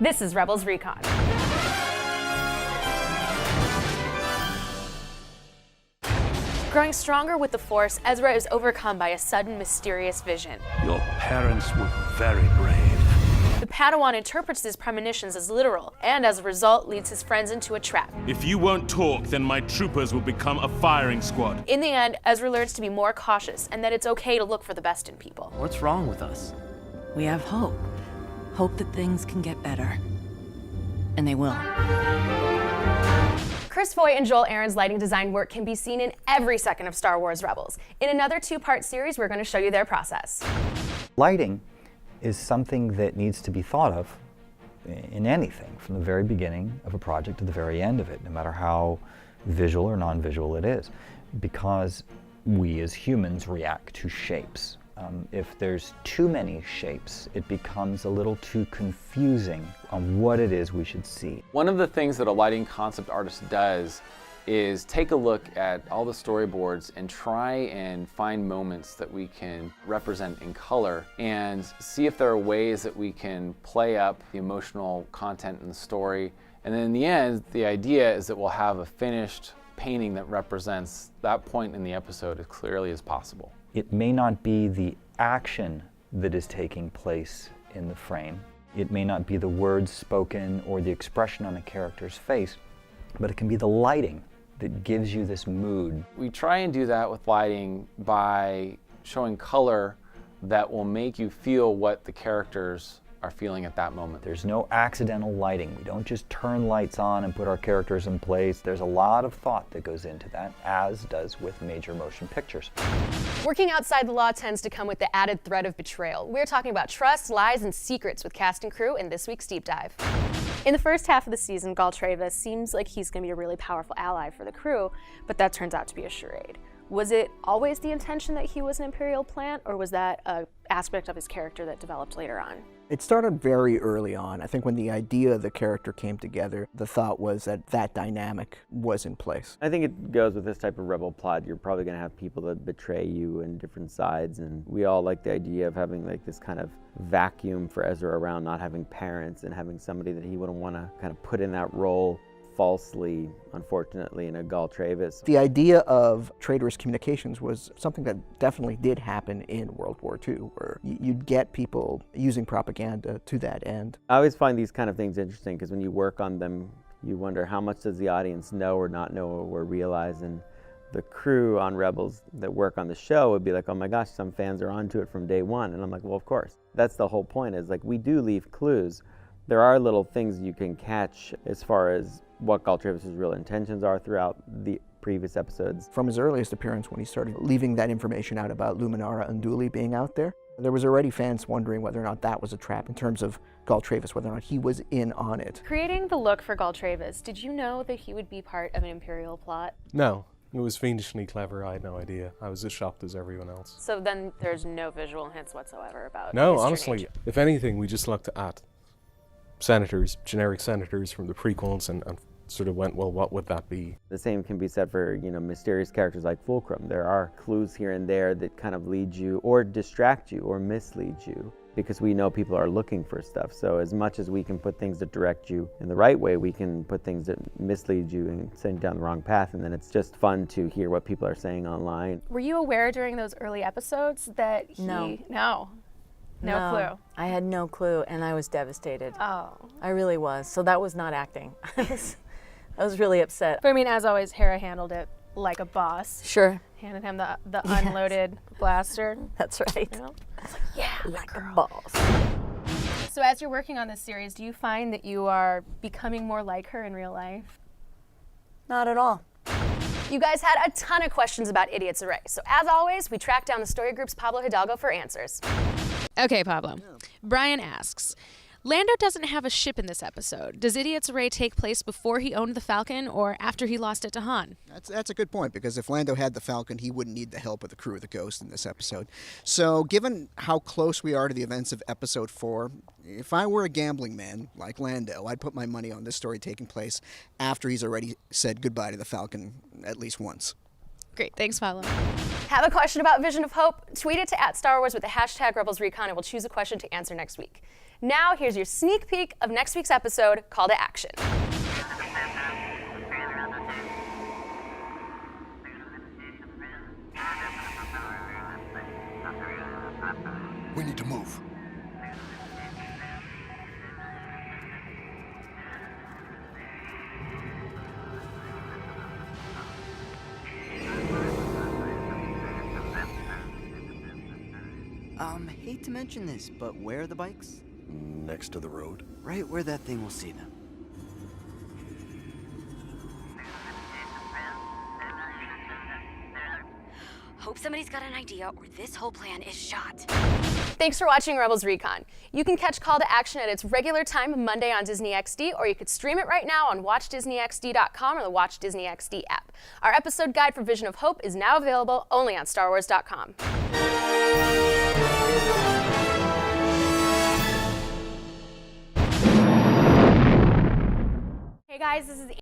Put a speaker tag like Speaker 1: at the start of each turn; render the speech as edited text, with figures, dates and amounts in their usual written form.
Speaker 1: This is Rebels Recon. Growing stronger with the Force, Ezra is overcome by a sudden mysterious vision.
Speaker 2: Your parents were very brave.
Speaker 1: The Padawan interprets these premonitions as literal, and as a result leads his friends into a trap.
Speaker 2: If you won't talk, then my troopers will become a firing squad.
Speaker 1: In the end, Ezra learns to be more cautious and that it's okay to look for the best in people.
Speaker 3: What's wrong with us?
Speaker 4: We have hope. Hope that things can get better. And they will.
Speaker 1: Chris Foy and Joel Aron's lighting design work can be seen in every second of Star Wars Rebels. In another 2-part series, we're going to show you their process.
Speaker 5: Lighting is something that needs to be thought of in anything, from the very beginning of a project to the very end of it, no matter how visual or non-visual it is, because we as humans react to shapes. If there's too many shapes, it becomes a little too confusing on what it is we should see.
Speaker 6: One of the things that a lighting concept artist does is take a look at all the storyboards and try and find moments that we can represent in color and see if there are ways that we can play up the emotional content in the story. And then in the end, the idea is that we'll have a finished painting that represents that point in the episode as clearly as possible.
Speaker 5: It may not be the action that is taking place in the frame. It may not be the words spoken or the expression on a character's face, but it can be the lighting that gives you this mood.
Speaker 6: We try and do that with lighting by showing color that will make you feel what the characters are feeling at that moment.
Speaker 5: There's no accidental lighting. We don't just turn lights on and put our characters in place. There's a lot of thought that goes into that, as does with major motion pictures.
Speaker 1: Working outside the law tends to come with the added threat of betrayal. We're talking about trust, lies, and secrets with cast and crew in this week's Deep Dive. In the first half of the season, Gall Trayvis seems like he's going to be a really powerful ally for the crew, but that turns out to be a charade. Was it always the intention that he was an Imperial plant, or was that an aspect of his character that developed later on?
Speaker 7: It started very early on. I think when the idea of the character came together, the thought was that that dynamic was in place.
Speaker 8: I think it goes with this type of rebel plot. You're probably going to have people that betray you in different sides, and we all like the idea of having like this kind of vacuum for Ezra around not having parents and having somebody that he wouldn't want to kind of put in that role falsely, unfortunately, in a Gall Trayvis.
Speaker 7: The idea of traitorous communications was something that definitely did happen in World War II, where you'd get people using propaganda to that end.
Speaker 8: I always find these kind of things interesting because when you work on them, you wonder how much does the audience know or not know or realize. And the crew on Rebels that work on the show would be like, oh my gosh, some fans are onto it from day one. And I'm like, well, of course. That's the whole point, is like we do leave clues. There are little things you can catch as far as what Gall Trayvis' real intentions are throughout the previous episodes.
Speaker 7: From his earliest appearance, when he started leaving that information out about Luminara and Dooley being out there was already fans wondering whether or not that was a trap in terms of Gall Trayvis, whether or not he was in on it.
Speaker 1: Creating the look for Gall Trayvis, did you know that he would be part of an Imperial plot?
Speaker 9: No. It was fiendishly clever. I had no idea. I was as shocked as everyone else.
Speaker 1: So then there's no visual hints whatsoever about
Speaker 9: No,
Speaker 1: his
Speaker 9: honestly,
Speaker 1: lineage.
Speaker 9: if anything, we just looked at senators, generic senators from the prequels and sort of went, well, what would that be?
Speaker 8: The same can be said for, mysterious characters like Fulcrum. There are clues here and there that kind of lead you or distract you or mislead you, because we know people are looking for stuff. So as much as we can put things that direct you in the right way, we can put things that mislead you and send you down the wrong path, and then it's just fun to hear what people are saying online.
Speaker 1: Were you aware during those early episodes that he... No clue.
Speaker 4: I had no clue, and I was devastated.
Speaker 1: Oh.
Speaker 4: I really was. So that was not acting. I was really upset.
Speaker 1: But I mean, as always, Hera handled it like a boss.
Speaker 4: Sure.
Speaker 1: Handed him the unloaded blaster.
Speaker 4: That's right.
Speaker 1: You know? I was like, yeah,
Speaker 4: like a boss.
Speaker 1: So as you're working on this series, do you find that you are becoming more like her in real life?
Speaker 4: Not at all.
Speaker 1: You guys had a ton of questions about Idiot's Array. So as always, we tracked down the story group's Pablo Hidalgo for answers.
Speaker 10: Okay, Pablo. Brian asks, Lando doesn't have a ship in this episode. Does Idiot's Array take place before he owned the Falcon or after he lost it to Han?
Speaker 11: That's a good point, because if Lando had the Falcon, he wouldn't need the help of the crew of the Ghost in this episode. So given how close we are to the events of Episode 4, if I were a gambling man like Lando, I'd put my money on this story taking place after he's already said goodbye to the Falcon at least once.
Speaker 10: Great, thanks, Pablo.
Speaker 1: Have a question about Vision of Hope? Tweet it to @StarWars with the hashtag RebelsRecon, and we'll choose a question to answer next week. Now, here's your sneak peek of next week's episode, Call to Action.
Speaker 3: We need to move.
Speaker 12: Hate to mention this, but where are the bikes?
Speaker 3: Next to the road.
Speaker 12: Right where that thing will see them.
Speaker 13: Hope somebody's got an idea or this whole plan is shot.
Speaker 1: Thanks for watching Rebels Recon. You can catch Call to Action at its regular time Monday on Disney XD, or you could stream it right now on WatchDisneyXD.com or the Watch Disney XD app. Our episode guide for Vision of Hope is now available only on StarWars.com. Hey guys, this is